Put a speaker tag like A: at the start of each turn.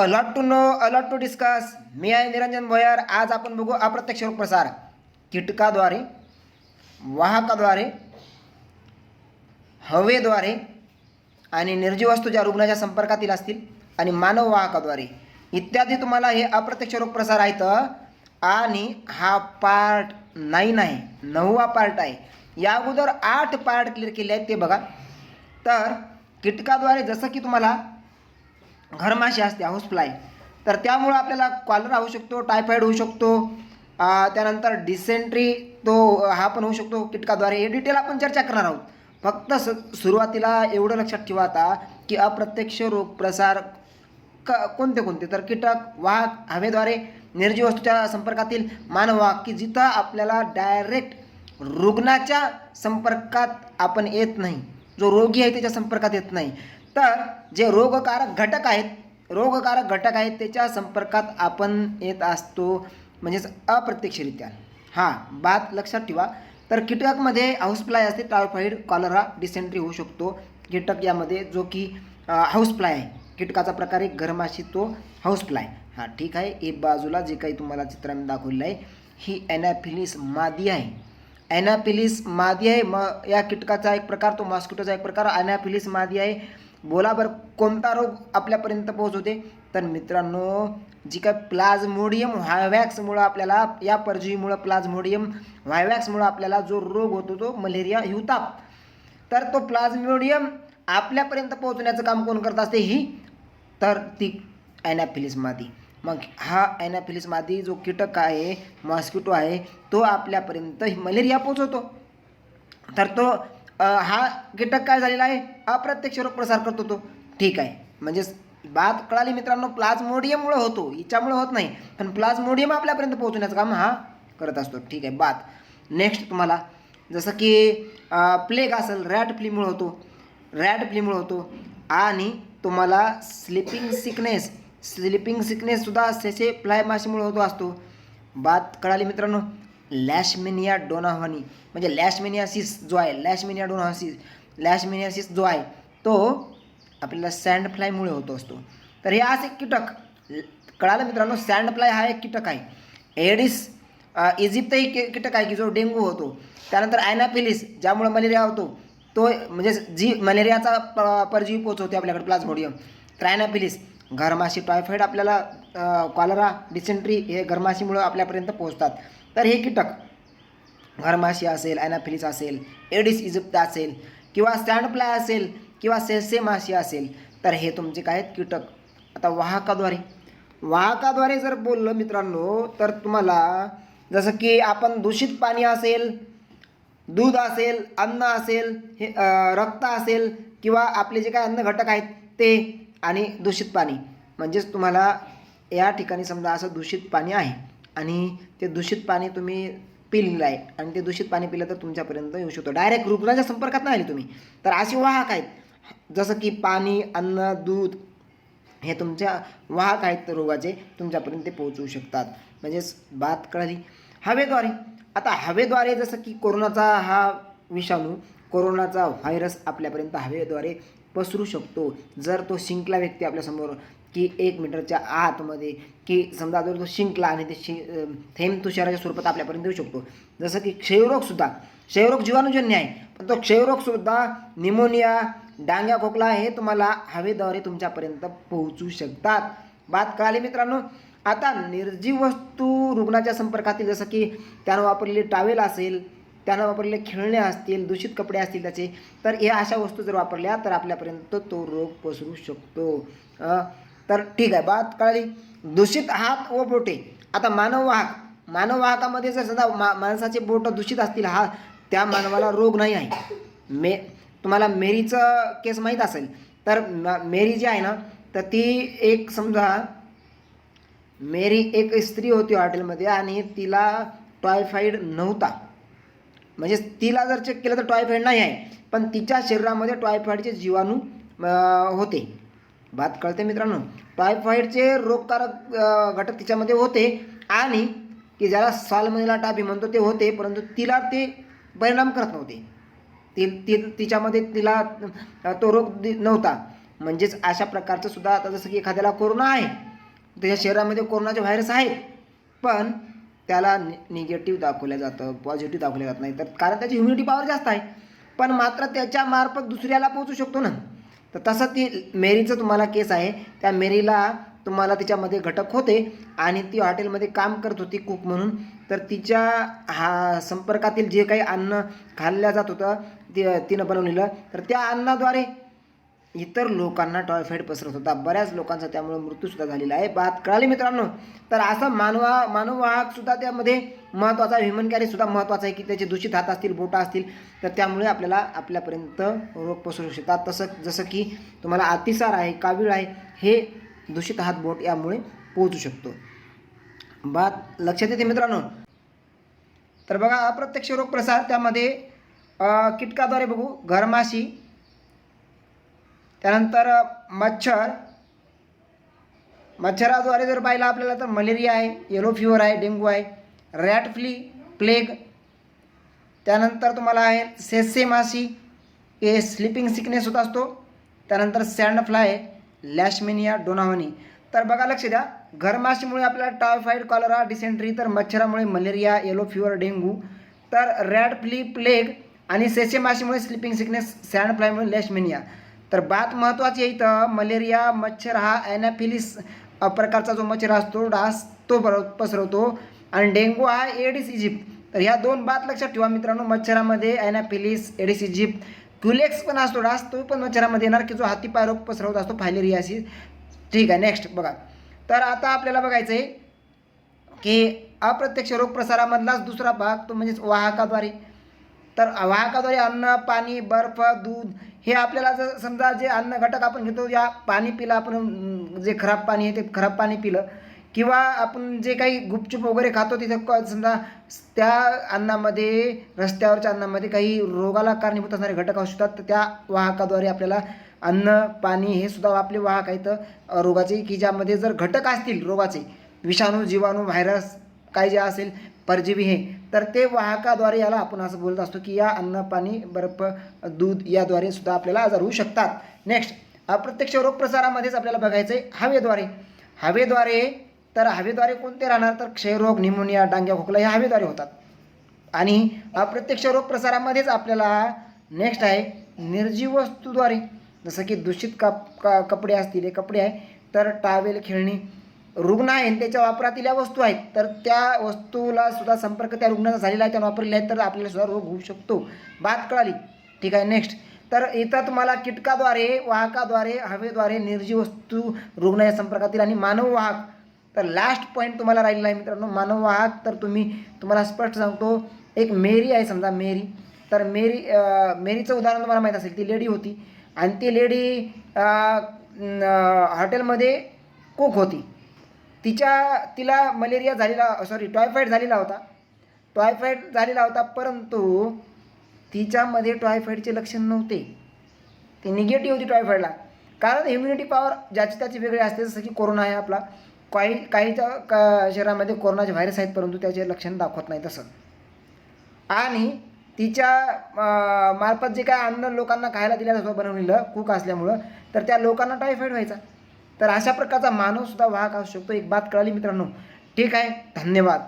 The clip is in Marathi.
A: Allot to know, a lot to discuss. मी आहे निरंजन भोयर. आज आपण बघू अप्रत्यक्ष रोग प्रसार कीटकाद्वारे, वाहकाद्वारे, हवेद्वारे आणि निर्जीव वस्तू ज्या रुग्णाच्या संपर्कातील असतील आणि मानव वाहकाद्वारे इत्यादी. तुम्हाला हे अप्रत्यक्ष रोग प्रसार आहेत आणि हा पार्ट 9 आहे, 9वा पार्ट आहे. या अगोदर 8 पार्ट क्लिअर केले आहेत ते बघा. तर कीटकाद्वारे जसं की तुम्हाला घरमाशी असते हाऊस फ्लाय, तर त्यामुळं आपल्याला कॉलरा होऊ शकतो, टायफॉईड होऊ शकतो, त्यानंतर डिसेंट्री तो हा पण होऊ शकतो कीटकाद्वारे. हे डिटेल आपण चर्चा करणार आहोत. फक्त सुरुवातीला एवढं लक्षात ठेवा आता की अप्रत्यक्ष रोग प्रसार कोणते कोणते, तर कीटक, वाहक, हवेद्वारे, निर्जीव वस्तूच्या संपर्कातील, मानव वाहक, की जिथं आपल्याला डायरेक्ट रुग्णाच्या संपर्कात आपण येत नाही, जो रोगी आहे त्याच्या संपर्कात येत नाही. तर जे रोगकारक घटक आहेत त्याच्या संपर्कात आपण येत असतो, म्हणजेच अप्रत्यक्षरित्या. हां, बात लक्षात ठेवा. तर कीटकामध्ये हाऊस फ्लाय असते, टायफॉईड, कॉलरा, डिसेंट्री होऊ शकतो कीटक यामध्ये, जो की हाऊस फ्लाय आहे. कीटकाचा प्रकार एक घरमाशी, तो हाऊस फ्लाय. हां, ठीक आहे. एक बाजूला जे काही तुम्हाला चित्रामध्ये दाखवलेलं आहे ही ॲनाफिलीस मादी आहे. ॲनाफिलीस मादी आहे. मग या कीटकाचा एक प्रकार, तो मॉस्किटोचा एक प्रकार ॲनाफिलीस मादी आहे. बोला बरं, कोणता रोग आपल्यापर्यंत पोहोचवते? तर मित्रांनो, जी काय प्लाझ्मोडियम व्हायवॅक्समुळं आपल्याला, या परजीवीमुळं, प्लाझ्मोडियम व्हायवॅक्समुळं आपल्याला जो रोग होतो तो मलेरिया, हिवताप, तर तो प्लाझ्मोडियम आपल्यापर्यंत पोहोचण्याचं काम कोण करत असते? ही, तर ती ॲनाफिलीस मादी. मग हा ॲनाफिलीस मादी जो कीटक आहे, मॉस्किटो आहे, तो आपल्यापर्यंत मलेरिया पोहोचवतो. तर तो हा कीटक काय झालेला आहे? अप्रत्यक्ष रोग प्रसार करतो तो. ठीक आहे, म्हणजेच बात कळाली मित्रांनो. प्लाझ्मोडियममुळे होतो, हिच्यामुळे होत नाही, पण प्लाझ्मोडियम आपल्यापर्यंत पोहोचण्याचं काम हा करत असतो. ठीक आहे, बात नेक्स्ट. तुम्हाला जसं की प्लेग असेल, रॅट फ्लीमुळे होतो, आणि तुम्हाला स्लिपिंग सिकनेससुद्धा सेसे फ्लाय माशीमुळे होतो असतो. बात कळाली मित्रांनो. लॅशमेनिया डोनाव्हानी, म्हणजे लॅशमेनियासिस जो आहे तो आपल्याला सँड फ्लायमुळे होतो असतो. तर हे असे कीटक कळालं मित्रांनो. सँड फ्लाय हा एक कीटक आहे. एडिस इजिप्त ही कीटक आहे की जो डेंग्यू होतो. त्यानंतर ॲनाफिलीस, ज्यामुळे मलेरिया होतो, तो म्हणजे जी मलेरियाचा परजीवी पोचवते आपल्याकडे, प्लाझ्मोडियम. तर ॲनाफिलीस, घरमाशी, टायफॉईड, आपल्याला कॉलरा, डिसेंट्री हे घरमाशीमुळं आपल्यापर्यंत पोहोचतात. तर हे कीटक घरमाशी असेल, ॲनाफिलीस असेल, एडिस इजिप्त असेल, किंवा सँड फ्लाय असेल, किंवा सेसे माशी असेल, तर हे तुमचे काय आहेत? कीटक. आता वाहकाद्वारे जर बोललं मित्रांनो, तर तुम्हाला जसं की आपण दूषित पाणी असेल, दूध असेल, अन्न असेल, हे रक्त असेल, किंवा आपले जे काय अन्न घटक आहेत ते, आणि दूषित पाणी, म्हणजेच तुम्हाला या ठिकाणी समजा असं दूषित पाणी आहे आणि ते दूषित पाणी तुम्ही पिलेलं आहे, आणि ते दूषित पाणी पिलं तर तुमच्यापर्यंत येऊ शकतो. डायरेक्ट रुग्णाच्या संपर्कात नाही आले तुम्ही, तर असे वाहक आहेत. जसं की पाणी, अन्न, दूध हे तुमच्या वाहक आहेत, तर रोगाचे तुमच्यापर्यंत ते पोहोचवू शकतात. म्हणजेच बात कळली. हवेद्वारे, आता हवेद्वारे जसं की कोरोनाचा हा विषाणू, कोरोनाचा व्हायरस आपल्यापर्यंत हवेद्वारे पसरू शकतो. जर तो शिंकला व्यक्ती आपल्यासमोर, की 1 मीटरच्या आतमध्ये, की समजा जर तो शिंकला आणि ते थेंब तुषाराच्या स्वरूपात आपल्यापर्यंत येऊ शकतो. जसं की क्षयरोग जीवाणूजन्य आहे, पण तो क्षयरोगसुद्धा, निमोनिया, डांग्या, खोकला हे तुम्हाला हवेद्वारे तुमच्यापर्यंत पोहोचू शकतात. बात कळाली मित्रांनो. आता निर्जीव वस्तू रुग्णाच्या संपर्कातील, जसं की त्यानं वापरलेले टावेल असेल, त्यानं वापरलेले खेळणे असतील, दूषित कपडे असतील त्याचे, तर या अशा वस्तू जर वापरल्या तर आपल्यापर्यंत तो रोग पसरू शकतो. तर ठीक आहे, बात कळाली. दूषित हात व बोटे. आता मानववाहकामध्ये जर समजा माणसाचे बोट दूषित असतील, हा त्या मानवाला रोग नाही आहे. तुम्हाला मेरीचं केस माहीत असेल, तर मेरी जी आहे ना, तर ती एक समजा मेरी एक स्त्री होती हॉटेलमध्ये, आणि तिला टायफॉईड नव्हता, म्हणजे तिला जर चेक केलं तर टायफॉईड नाही आहे, पण तिच्या शरीरामध्ये टायफॉईडचे जीवाणू होते. बात कळते मित्रांनो. टायफॉईडचे रोगकारक घटक तिच्यामध्ये होते, आणि की ज्याला साल्मोनेला टायफी म्हणतो ते होते, परंतु तिला ते परिणाम करत नव्हते. तिच्यामध्ये तिला तो रोग नव्हता. म्हणजेच अशा प्रकारचं सुद्धा, आता जसं की एखाद्याला कोरोना आहे, त्याच्या शरीरामध्ये कोरोनाचे व्हायरस आहेत, पण त्याला निगेटिव्ह दाखवलं जातं, पॉझिटिव्ह दाखवलं जात नाही. तर कारण त्याची इम्युनिटी पॉवर जास्त आहे, पण मात्र त्याच्यामार्फत दुसऱ्याला पोहोचू शकतो ना. तर तसं ती मेरीचं तुम्हाला केस आहे. त्या मेरीला तुम्हाला तिच्यामध्ये घटक होते आणि ती हॉटेलमध्ये काम करत होती कुक म्हणून. तर तिच्या संपर्कातील जे काही अन्न खाल्लं जात होतं तिनं बनवलेलं, तर त्या अन्नाद्वारे इतर लोकांना टायफॉइड पसरत होता. बऱ्याच लोकांचा त्यामुळे मृत्यूसुद्धा झालेला आहे. बात कळाली मित्रांनो. तर असा मानववाहकसुद्धा त्यामध्ये महत्त्वाचा, ह्युमन कॅरीसुद्धा महत्त्वाचा आहे की त्याचे दूषित हात असतील, बोटं असतील, तर त्यामुळे आपल्यापर्यंत रोग पसरू शकतात. जसं की तुम्हाला अतिसार आहे, कावीळ आहे, हे दूषित हात बोट यामुळे पोहोचू शकतो. बात लक्षात येते मित्रांनो. तर बघा, अप्रत्यक्ष रोग प्रसार त्यामध्ये कीटकाद्वारे बघू, घरमाशी, त्यानंतर मच्छराद्वारे जर पाहिलं आपल्याला तर मलेरिया आहे, येलो फीवर आहे, डेंग्यू आहे, रॅट फ्ली, प्लेग, त्यानंतर तुम्हाला आहे सेसे माशी, हे स्लिपिंग सिकनेस होत असतो, त्यानंतर सँड फ्लाय, लॅशमेनिया, डोनावनी. तर बघा लक्ष द्या, घरमाशीमुळे आपल्याला टायफॉइड, कॉलरा, डिसेंट्री, तर मच्छरामुळे मलेरिया, येलो फीवर, डेंग्यू, तर रॅट फ्ली, प्लेग आणि सेसे माशीमुळे स्लिपिंग सिकनेस, सँड फ्लायमुळे लॅशमेनिया. तर बात महत्त्वाची आहे इथं, मलेरिया मच्छर हा ॲनाफिलिस प्रकारचा जो मच्छर असतो, डास, तो पसरवतो आणि डेंग्यू हा एडिस इजिप्त. तर ह्या दोन बात लक्षात ठेवा मित्रांनो. मच्छरामध्ये ॲनाफिलिस, एडिस इजिप्त, क्युलेक्स पण असतो डास, तो पण मच्छरामध्ये येणार की जो हातीपाय रोग पसरवत असतो, फायलेरियासिस. ठीक आहे, नेक्स्ट बघा. तर आता आपल्याला बघायचं आहे की अप्रत्यक्ष रोग प्रसारामधलाच दुसरा भाग तो म्हणजेच वाहकाद्वारे. तर वाहकाद्वारे अन्न, पाणी, बर्फ, दूध हे आपल्याला जर समजा जे अन्न घटक आपण घेतो, या पाणी पिलं आपण, जे खराब पाणी आहे ते खराब पाणी पिलं, किंवा आपण जे काही गुपचूप वगैरे खातो तिथं समजा त्या अन्नामध्ये, रस्त्यावरच्या अन्नामध्ये काही रोगाला कारणीभूत असणारे घटक असू शकतात. तर त्या वाहकाद्वारे आपल्याला अन्न, पाणी हे सुद्धा आपले वाहक आहेत रोगाचे, की ज्यामध्ये जर घटक असतील रोगाचे, विषाणू, जीवाणू, व्हायरस काय जे असेल, परजीवी हे, तर ते वाहकाद्वारे याला आपण असं बोलत असतो की या अन्न, पाणी, बर्फ, दूध याद्वारे सुद्धा आपल्याला आजार होऊ शकतात. नेक्स्ट, अप्रत्यक्ष रोग प्रसारामध्येच आपल्याला बघायचं आहे हवेद्वारे. तर हवेद्वारे कोणते राहणार, तर क्षयरोग, निमोनिया, डांग्या, खोकला हे हवेद्वारे होतात. आणि अप्रत्यक्ष रोग प्रसारामध्येच आपल्याला नेक्स्ट आहे निर्जीव वस्तूद्वारे, जसं की दूषित कपडे असतील, हे कपडे आहे, तर टावेल, खेळणी, रुग्ण आहे त्याच्या वापरातील या वस्तू आहेत, तर त्या वस्तूला सुद्धा संपर्क त्या रुग्णाचा झालेला आहे, त्यानं वापरलेला आहे, तर आपल्याला सुद्धा रोग होऊ शकतो. बात कळाली. ठीक आहे, नेक्स्ट. तर इथं तुम्हाला कीटकाद्वारे, वाहकाद्वारे, हवेद्वारे, निर्जीव वस्तू, रुग्णाच्या संपर्कातील आणि मानव वाहक. तर लास्ट पॉईंट तुम्हाला राहिलेला आहे मित्रांनो, मानव वाहक. तर तुम्हाला स्पष्ट सांगतो, एक मेरी आहे समजा, तर मेरीचं उदाहरण तुम्हाला माहीत असेल, ती लेडी होती आणि ती लेडी हॉटेलमध्ये कुक होती. तिला मलेरिया टायफॉइड झालेला होता, परंतु तिच्यामध्ये टायफॉइडचे लक्षण नव्हते, ती निगेटिव्ह होती टायफॉइडला. कारण इम्युनिटी पॉवर ज्याची त्याची वेगळी असते. जसं की कोरोना आहे आपला, काहीच्या शरीरामध्ये कोरोनाचे व्हायरस आहेत, परंतु त्याचे लक्षण दाखवत नाही तसं. आणि तिच्या मार्फत जे काय अन्न लोकांना खायला दिलं जातं बनवलेलं कुक असल्यामुळं, तर त्या लोकांना टायफॉइड व्हायचा. तर अशा प्रकारचा मानवसुद्धा वाहक असू शकतो. एक बात कळाली मित्रांनो. ठीक आहे, धन्यवाद.